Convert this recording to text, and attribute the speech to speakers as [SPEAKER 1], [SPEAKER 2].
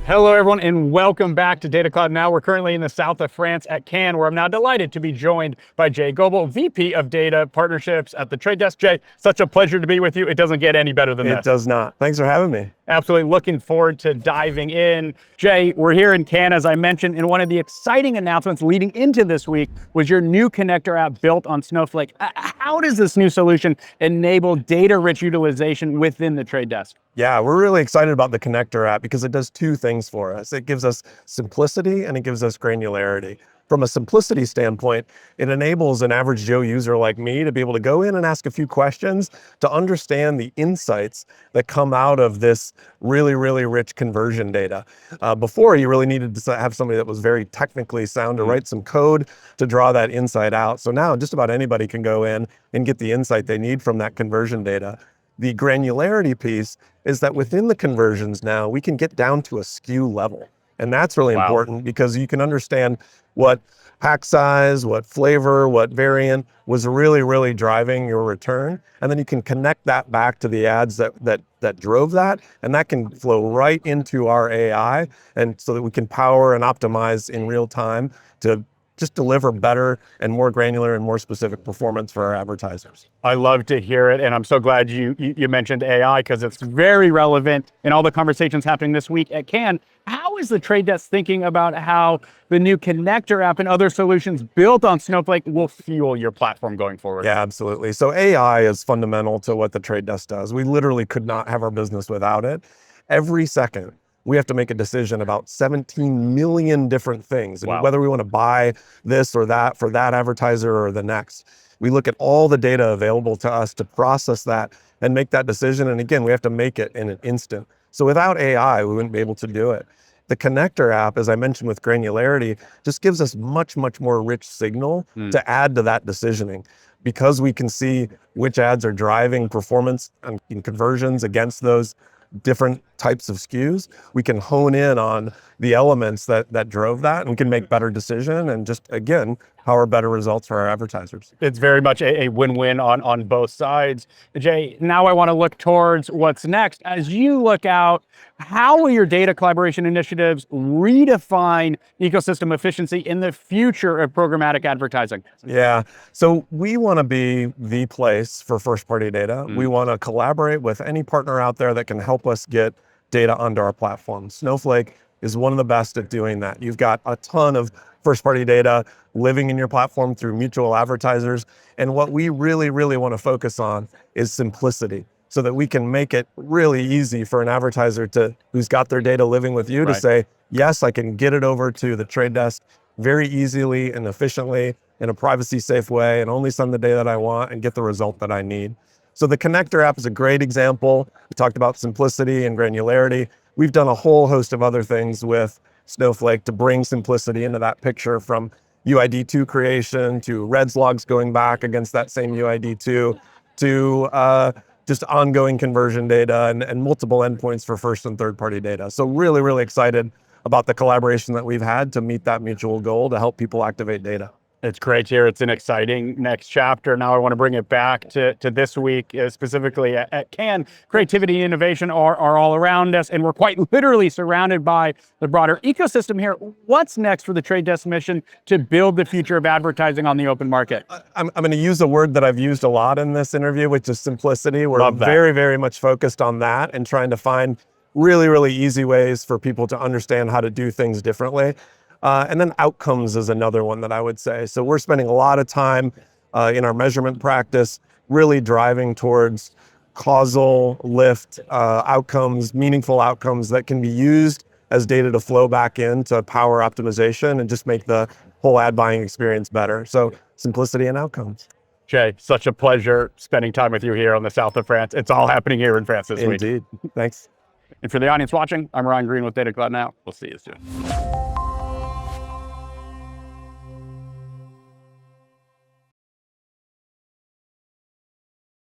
[SPEAKER 1] Hello, everyone, and welcome back to Data Cloud Now. We're currently in the south of France at Cannes, where I'm now delighted to be joined by Jay Goebel, VP of Data Partnerships at the Trade Desk. Jay, such a pleasure to be with you. It doesn't get any better than this.
[SPEAKER 2] It does not. Thanks for having me.
[SPEAKER 1] Absolutely looking forward to diving in. Jay, we're here in Cannes, as I mentioned, and one of the exciting announcements leading into this week was your new connector app built on Snowflake. How does this new solution enable data-rich utilization within the Trade Desk?
[SPEAKER 2] Yeah, we're really excited about the connector app because it does two things for us. It gives us simplicity and it gives us granularity. From a simplicity standpoint, it enables an average Joe user like me to be able to go in and ask a few questions to understand the insights that come out of this really, really rich conversion data. Before, you really needed to have somebody that was very technically sound to write some code to draw that insight out. So now just about anybody can go in and get the insight they need from that conversion data. The granularity piece is that within the conversions now, we can get down to a SKU level. And that's really important because you can understand what pack size, what flavor, what variant was really, really driving your return. And then you can connect that back to the ads that drove that. And that can flow right into our AI. And so that we can power and optimize in real time to just deliver better and more granular and more specific performance for our advertisers.
[SPEAKER 1] I love to hear it, and I'm so glad you mentioned AI because it's very relevant in all the conversations happening this week at Cannes. How is the Trade Desk thinking about how the new connector app and other solutions built on Snowflake will fuel your platform going forward?
[SPEAKER 2] Yeah, absolutely. So AI is fundamental to what the Trade Desk does. We literally could not have our business without it. Every second, we have to make a decision about 17 million different things. And whether we want to buy this or that for that advertiser or the next. We look at all the data available to us to process that and make that decision. And again, we have to make it in an instant. So without AI, we wouldn't be able to do it. The connector app, as I mentioned with granularity, just gives us much, much more rich signal to add to that decisioning. Because we can see which ads are driving performance and conversions against those different types of SKUs, we can hone in on the elements that drove that, and we can make better decision and just, again, power better results for our advertisers.
[SPEAKER 1] It's very much a win-win on both sides. Jay, now I want to look towards what's next. As you look out, how will your data collaboration initiatives redefine ecosystem efficiency in the future of programmatic advertising?
[SPEAKER 2] Yeah, so we want to be the place for first-party data. We want to collaborate with any partner out there that can help us get data onto our platform. Snowflake is one of the best at doing that. You've got a ton of first-party data living in your platform through mutual advertisers. And what we really, really want to focus on is simplicity so that we can make it really easy for an advertiser who's got their data living with you to say, yes, I can get it over to the Trade Desk very easily and efficiently in a privacy-safe way and only send the data that I want and get the result that I need. So the connector app is a great example. We talked about simplicity and granularity. We've done a whole host of other things with Snowflake to bring simplicity into that picture, from UID2 creation to Reds logs going back against that same UID2 to just ongoing conversion data and multiple endpoints for first and third party data. So really, really excited about the collaboration that we've had to meet that mutual goal to help people activate data.
[SPEAKER 1] It's great to hear. It's an exciting next chapter. Now I want to bring it back to this week, specifically at Cannes. Creativity and innovation are all around us, and we're quite literally surrounded by the broader ecosystem here. What's next for the Trade Desk mission to build the future of advertising on the open market?
[SPEAKER 2] I'm going to use a word that I've used a lot in this interview, which is simplicity. We're very, very much focused on that and trying to find really, really easy ways for people to understand how to do things differently. And then outcomes is another one that I would say. So we're spending a lot of time in our measurement practice really driving towards causal lift outcomes, meaningful outcomes that can be used as data to flow back in to power optimization and just make the whole ad buying experience better. So simplicity and outcomes.
[SPEAKER 1] Jay, such a pleasure spending time with you here on the south of France. It's all happening here in France this week.
[SPEAKER 2] Indeed. Thanks.
[SPEAKER 1] And for the audience watching, I'm Ryan Green with Data Cloud Now. We'll see you soon.